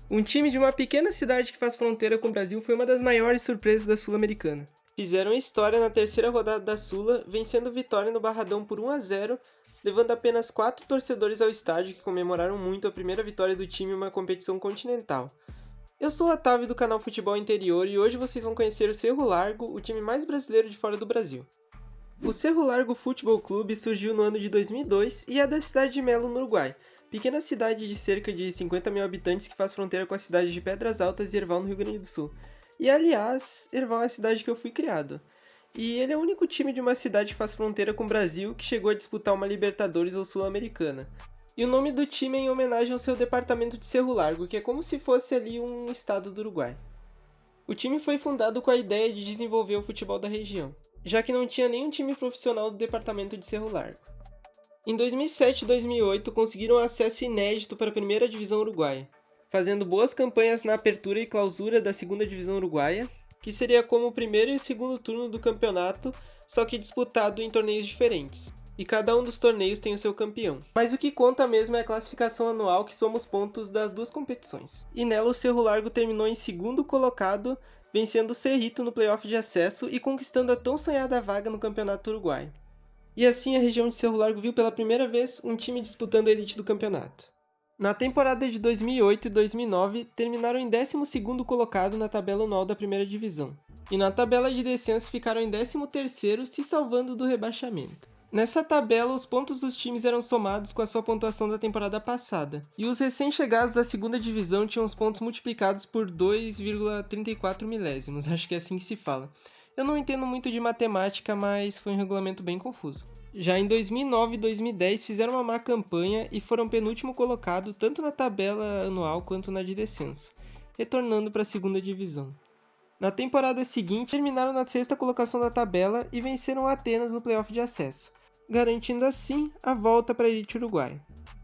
Um time de uma pequena cidade que faz fronteira com o Brasil foi uma das maiores surpresas da Sul-Americana. Fizeram história na terceira rodada da Sula, vencendo Vitória no Barradão por 1-0, levando apenas 4 torcedores ao estádio que comemoraram muito a primeira vitória do time em uma competição continental. Eu sou o Otávio do canal Futebol Interior e hoje vocês vão conhecer o Cerro Largo, o time mais brasileiro de fora do Brasil. O Cerro Largo Futebol Clube surgiu no ano de 2002 e é da cidade de Melo, no Uruguai, pequena cidade de cerca de 50 mil habitantes que faz fronteira com a cidade de Pedras Altas e Herval, no Rio Grande do Sul. E aliás, Herval é a cidade que eu fui criado. E ele é o único time de uma cidade que faz fronteira com o Brasil que chegou a disputar uma Libertadores ou Sul-Americana. E o nome do time é em homenagem ao seu departamento de Cerro Largo, que é como se fosse ali um estado do Uruguai. O time foi fundado com a ideia de desenvolver o futebol da região, já que não tinha nenhum time profissional do departamento de Cerro Largo. Em 2007 e 2008 conseguiram acesso inédito para a primeira divisão uruguaia, fazendo boas campanhas na apertura e clausura da segunda divisão uruguaia, que seria como o primeiro e o segundo turno do campeonato, só que disputado em torneios diferentes. E cada um dos torneios tem o seu campeão. Mas o que conta mesmo é a classificação anual, que soma os pontos das duas competições. E nela o Cerro Largo terminou em segundo colocado, vencendo o Cerrito no playoff de acesso e conquistando a tão sonhada vaga no Campeonato Uruguaio. E assim a região de Cerro Largo viu pela primeira vez um time disputando a elite do campeonato. Na temporada de 2008 e 2009, terminaram em 12º colocado na tabela anual da primeira divisão. E na tabela de descenso ficaram em 13º, se salvando do rebaixamento. Nessa tabela, os pontos dos times eram somados com a sua pontuação da temporada passada, e os recém-chegados da segunda divisão tinham os pontos multiplicados por 2,34 milésimos, acho que é assim que se fala. Eu não entendo muito de matemática, mas foi um regulamento bem confuso. Já em 2009 e 2010 fizeram uma má campanha e foram penúltimo colocado tanto na tabela anual quanto na de descenso, retornando para a segunda divisão. Na temporada seguinte, terminaram na sexta colocação da tabela e venceram Atenas no playoff de acesso, garantindo assim a volta para a elite uruguaia.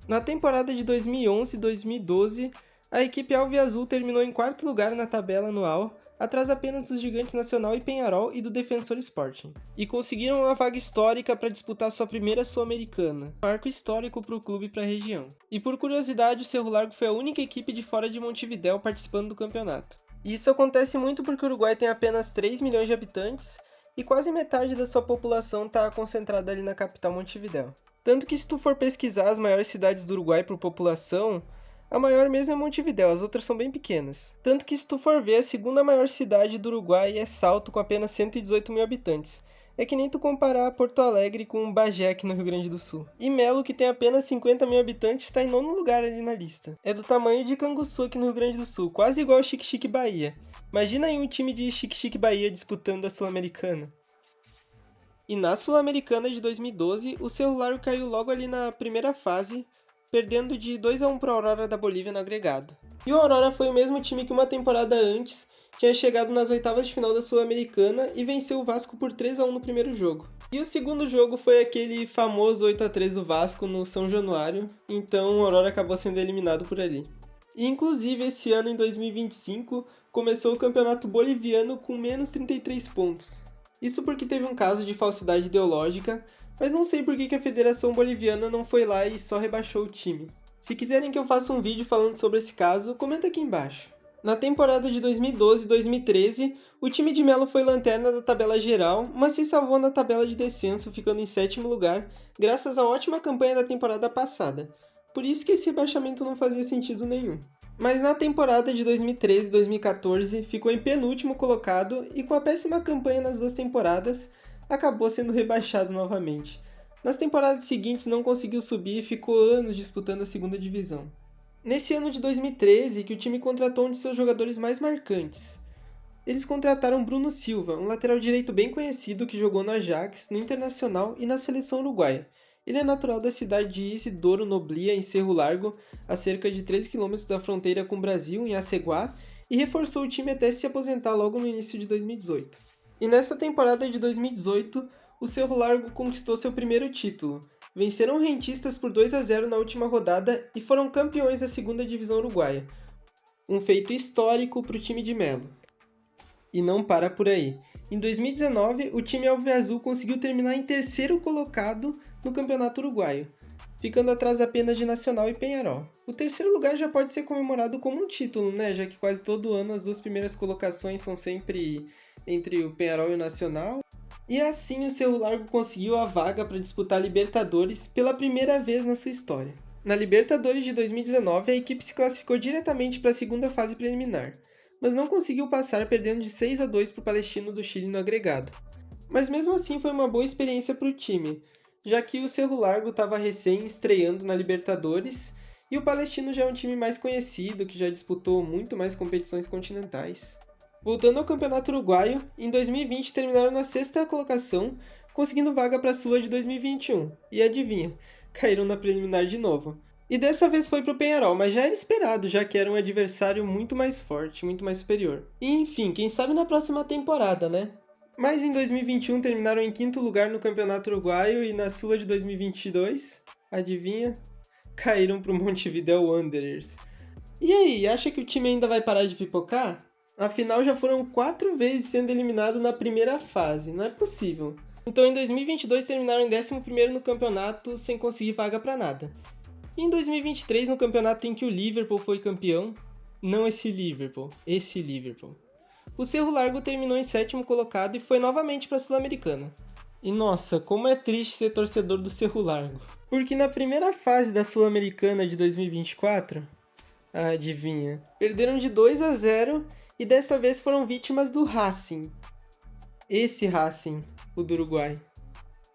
Na temporada de 2011 e 2012, a equipe alviazul terminou em quarto lugar na tabela anual, atrás apenas dos Gigantes Nacional e Penharol e do Defensor Sporting, e conseguiram uma vaga histórica para disputar sua primeira Sul-Americana, marco histórico para o clube e para a região. E por curiosidade, o Cerro Largo foi a única equipe de fora de Montevidéu participando do campeonato. E isso acontece muito porque o Uruguai tem apenas 3 milhões de habitantes e quase metade da sua população está concentrada ali na capital Montevidéu. Tanto que se tu for pesquisar as maiores cidades do Uruguai por população, a maior mesmo é Montevidéu, as outras são bem pequenas. Tanto que se tu for ver, a segunda maior cidade do Uruguai é Salto, com apenas 118 mil habitantes. É que nem tu comparar Porto Alegre com Bagé aqui no Rio Grande do Sul. E Melo, que tem apenas 50 mil habitantes, está em nono lugar ali na lista. É do tamanho de Canguçu aqui no Rio Grande do Sul, quase igual ao Xique-Xique Bahia. Imagina aí um time de Xique-Xique Bahia disputando a Sul-Americana. E na Sul-Americana de 2012, o Cerro Largo caiu logo ali na primeira fase, perdendo de 2-1 para a Aurora da Bolívia no agregado. E o Aurora foi o mesmo time que uma temporada antes tinha chegado nas oitavas de final da Sul-Americana e venceu o Vasco por 3-1 no primeiro jogo. E o segundo jogo foi aquele famoso 8-3 do Vasco no São Januário, então o Aurora acabou sendo eliminado por ali. E inclusive esse ano, em 2025, começou o campeonato boliviano com menos 33 pontos. Isso porque teve um caso de falsidade ideológica, mas não sei por que a Federação Boliviana não foi lá e só rebaixou o time. Se quiserem que eu faça um vídeo falando sobre esse caso, comenta aqui embaixo. Na temporada de 2012 e 2013, o time de Melo foi lanterna da tabela geral, mas se salvou na tabela de descenso, ficando em sétimo lugar, graças à ótima campanha da temporada passada. Por isso que esse rebaixamento não fazia sentido nenhum. Mas na temporada de 2013 e 2014, ficou em penúltimo colocado e com a péssima campanha nas duas temporadas, acabou sendo rebaixado novamente. Nas temporadas seguintes não conseguiu subir e ficou anos disputando a segunda divisão. Nesse ano de 2013, que o time contratou um de seus jogadores mais marcantes. Eles contrataram Bruno Silva, um lateral direito bem conhecido que jogou no Ajax, no Internacional e na seleção uruguaia. Ele é natural da cidade de Isidoro Noblia, em Cerro Largo, a cerca de 13 km da fronteira com o Brasil, em Aceguá, e reforçou o time até se aposentar logo no início de 2018. E nessa temporada de 2018, o Cerro Largo conquistou seu primeiro título. Venceram Rentistas por 2-0 na última rodada e foram campeões da segunda divisão uruguaia. Um feito histórico para o time de Melo. E não para por aí. Em 2019, o time alviazul conseguiu terminar em terceiro colocado no Campeonato Uruguaio. ficando atrás apenas de Nacional e Penharol. O terceiro lugar já pode ser comemorado como um título, né? Já que quase todo ano as duas primeiras colocações são sempre entre o Penharol e o Nacional. E assim o Cerro Largo conseguiu a vaga para disputar a Libertadores pela primeira vez na sua história. Na Libertadores de 2019, a equipe se classificou diretamente para a segunda fase preliminar, mas não conseguiu passar, perdendo de 6-2 para o Palestino do Chile no agregado. Mas mesmo assim foi uma boa experiência para o time, já que o Cerro Largo estava recém estreando na Libertadores e o Palestino já é um time mais conhecido, que já disputou muito mais competições continentais. Voltando ao Campeonato Uruguaio, em 2020 terminaram na sexta colocação, conseguindo vaga para a Sula de 2021. E adivinha, caíram na preliminar de novo. E dessa vez foi para o Penharol, mas já era esperado, já que era um adversário muito mais forte, muito mais superior. E enfim, quem sabe na próxima temporada, né? Mas em 2021 terminaram em quinto lugar no Campeonato Uruguaio e na Sula de 2022, adivinha? Caíram para o Montevideo Wanderers. E aí, acha que o time ainda vai parar de pipocar? Afinal, já foram 4 vezes sendo eliminado na primeira fase, não é possível. Então em 2022 terminaram em 11º no campeonato sem conseguir vaga para nada. E em 2023, no campeonato em que o Liverpool foi campeão, não esse Liverpool, o Cerro Largo terminou em 7º colocado e foi novamente para a Sul-Americana. E nossa, como é triste ser torcedor do Cerro Largo. Porque na primeira fase da Sul-Americana de 2024, adivinha, perderam de 2-0 e dessa vez foram vítimas do Racing. Esse Racing, o do Uruguai.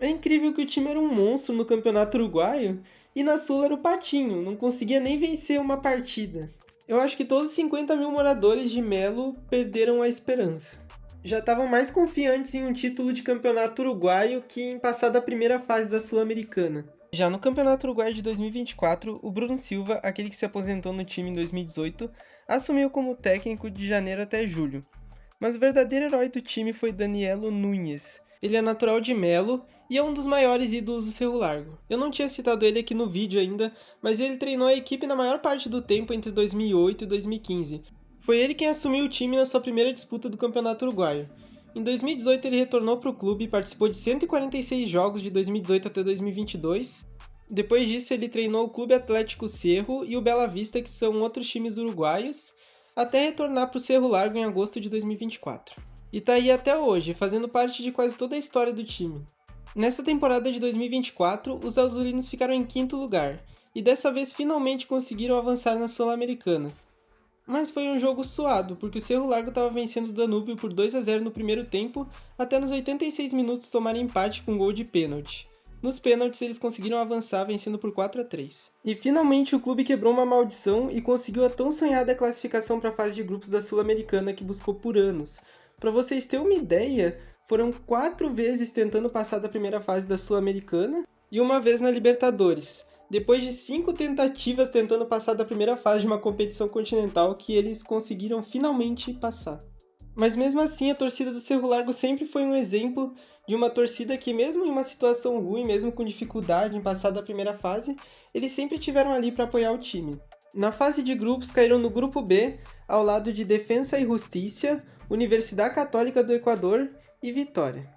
É incrível que o time era um monstro no campeonato uruguaio e na Sula era o patinho, não conseguia nem vencer uma partida. Eu acho que todos os 50 mil moradores de Melo perderam a esperança. Já estavam mais confiantes em um título de campeonato uruguaio que em passar da primeira fase da Sul-Americana. Já no Campeonato Uruguaio de 2024, o Bruno Silva, aquele que se aposentou no time em 2018, assumiu como técnico de janeiro até julho. Mas o verdadeiro herói do time foi Danielo Núñez. Ele é natural de Melo e é um dos maiores ídolos do Cerro Largo. Eu não tinha citado ele aqui no vídeo ainda, mas ele treinou a equipe na maior parte do tempo entre 2008 e 2015. Foi ele quem assumiu o time na sua primeira disputa do Campeonato Uruguaio. Em 2018 ele retornou para o clube e participou de 146 jogos de 2018 até 2022. Depois disso ele treinou o Clube Atlético Cerro e o Bela Vista, que são outros times uruguaios, até retornar para o Cerro Largo em agosto de 2024. E tá aí até hoje, fazendo parte de quase toda a história do time. Nessa temporada de 2024, os azulinos ficaram em quinto lugar, e dessa vez finalmente conseguiram avançar na Sul-Americana. Mas foi um jogo suado, porque o Cerro Largo estava vencendo o Danúbio por 2-0 no primeiro tempo, até nos 86 minutos tomarem empate com um gol de pênalti. Nos pênaltis eles conseguiram avançar vencendo por 4-3. E finalmente o clube quebrou uma maldição e conseguiu a tão sonhada classificação para a fase de grupos da Sul-Americana que buscou por anos. Para vocês terem uma ideia, foram 4 vezes tentando passar da primeira fase da Sul-Americana e uma vez na Libertadores. Depois de 5 tentativas tentando passar da primeira fase de uma competição continental, que eles conseguiram finalmente passar. Mas mesmo assim, a torcida do Cerro Largo sempre foi um exemplo de uma torcida que, mesmo em uma situação ruim, mesmo com dificuldade em passar da primeira fase, eles sempre estiveram ali para apoiar o time. Na fase de grupos, caíram no grupo B, ao lado de Defensa e Justicia, Universidade Católica do Equador e Vitória.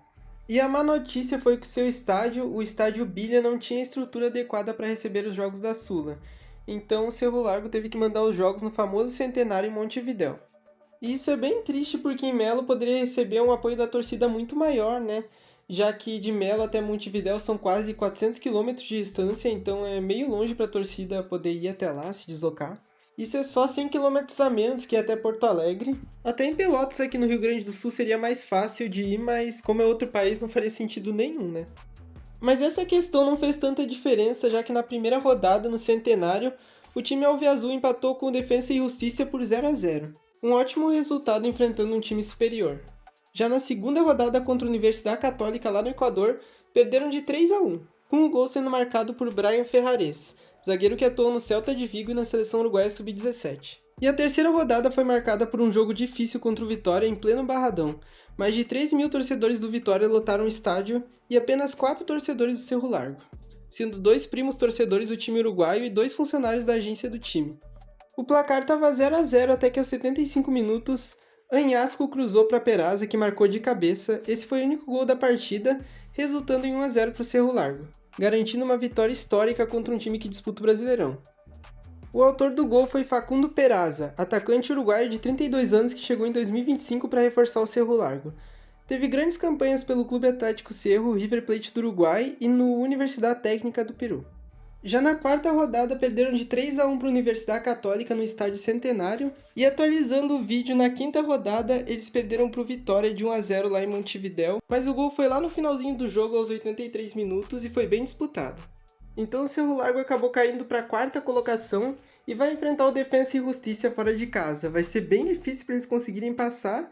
E a má notícia foi que seu estádio, o Estádio Bilha, não tinha estrutura adequada para receber os jogos da Sula. Então o Cerro Largo teve que mandar os jogos no famoso Centenário em Montevidéu. E isso é bem triste porque em Melo poderia receber um apoio da torcida muito maior, né? Já que de Melo até Montevidéu são quase 400 km de distância, então é meio longe para a torcida poder ir até lá, se deslocar. Isso é só 100 km a menos que até Porto Alegre. Até em Pelotas, aqui no Rio Grande do Sul, seria mais fácil de ir, mas como é outro país, não faria sentido nenhum, né? Mas essa questão não fez tanta diferença, já que na primeira rodada, no Centenário, o time alviazul empatou com o Defensa e Justiça por 0-0. Um ótimo resultado enfrentando um time superior. Já na segunda rodada contra a Universidade Católica lá no Equador, perderam de 3-1, com o gol sendo marcado por Brian Ferrares, zagueiro que atuou no Celta de Vigo e na seleção uruguaia sub-17. E a terceira rodada foi marcada por um jogo difícil contra o Vitória em pleno Barradão. Mais de 3 mil torcedores do Vitória lotaram o estádio e apenas 4 torcedores do Cerro Largo, sendo 2 primos torcedores do time uruguaio e 2 funcionários da agência do time. O placar estava 0-0 até que aos 75 minutos, Anhasco cruzou para Peraza, que marcou de cabeça. Esse foi o único gol da partida, resultando em 1-0 para o Cerro Largo. garantindo uma vitória histórica contra um time que disputa o Brasileirão. O autor do gol foi Facundo Peraza, atacante uruguaio de 32 anos que chegou em 2025 para reforçar o Cerro Largo. Teve grandes campanhas pelo Clube Atlético Cerro, River Plate do Uruguai e no Universidade Técnica do Peru. Já na quarta rodada, perderam de 3-1 para a Universidade Católica no Estádio Centenário, e atualizando o vídeo, na quinta rodada, eles perderam para o Vitória de 1-0 lá em Montevidéu, mas o gol foi lá no finalzinho do jogo, aos 83 minutos, e foi bem disputado. Então o Cerro Largo acabou caindo para a quarta colocação e vai enfrentar o Defensa e Justiça fora de casa. Vai ser bem difícil para eles conseguirem passar,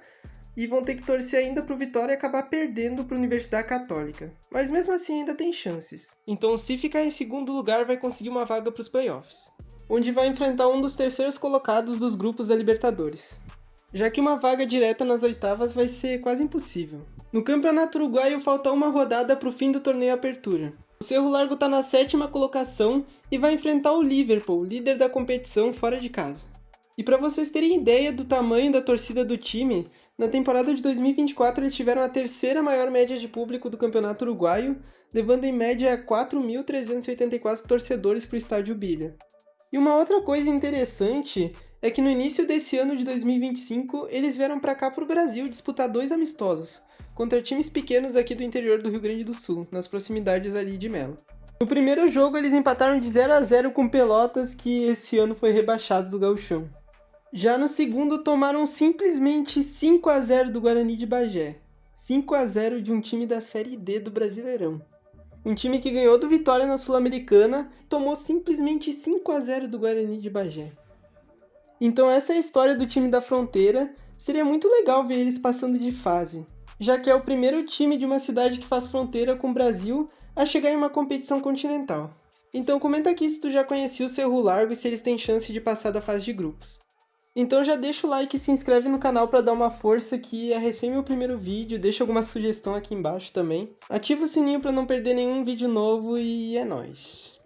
e vão ter que torcer ainda pro Vitória e acabar perdendo para a Universidade Católica. Mas mesmo assim ainda tem chances. Então se ficar em segundo lugar vai conseguir uma vaga para os playoffs, onde vai enfrentar um dos terceiros colocados dos grupos da Libertadores, já que uma vaga direta nas oitavas vai ser quase impossível. No Campeonato Uruguaio falta uma rodada para o fim do torneio Apertura. O Cerro Largo está na 7ª colocação e vai enfrentar o Liverpool, líder da competição, fora de casa. E para vocês terem ideia do tamanho da torcida do time, na temporada de 2024 eles tiveram a terceira maior média de público do Campeonato Uruguaio, levando em média 4.384 torcedores para o Estádio Bilha. E uma outra coisa interessante é que no início desse ano de 2025 eles vieram para cá para o Brasil disputar 2 amistosos, contra times pequenos aqui do interior do Rio Grande do Sul, nas proximidades ali de Melo. No primeiro jogo eles empataram de 0-0 com Pelotas, que esse ano foi rebaixado do Gauchão. Já no segundo, tomaram simplesmente 5-0 do Guarani de Bagé. 5-0 de um time da Série D do Brasileirão. Um time que ganhou do Vitória na Sul-Americana, tomou simplesmente 5-0 do Guarani de Bagé. Então essa é a história do time da Fronteira. Seria muito legal ver eles passando de fase, já que é o primeiro time de uma cidade que faz fronteira com o Brasil a chegar em uma competição continental. Então comenta aqui se tu já conhecia o Cerro Largo e se eles têm chance de passar da fase de grupos. Então já deixa o like e se inscreve no canal para dar uma força, que é recém meu primeiro vídeo, deixa alguma sugestão aqui embaixo também. Ativa o sininho para não perder nenhum vídeo novo e é nóis!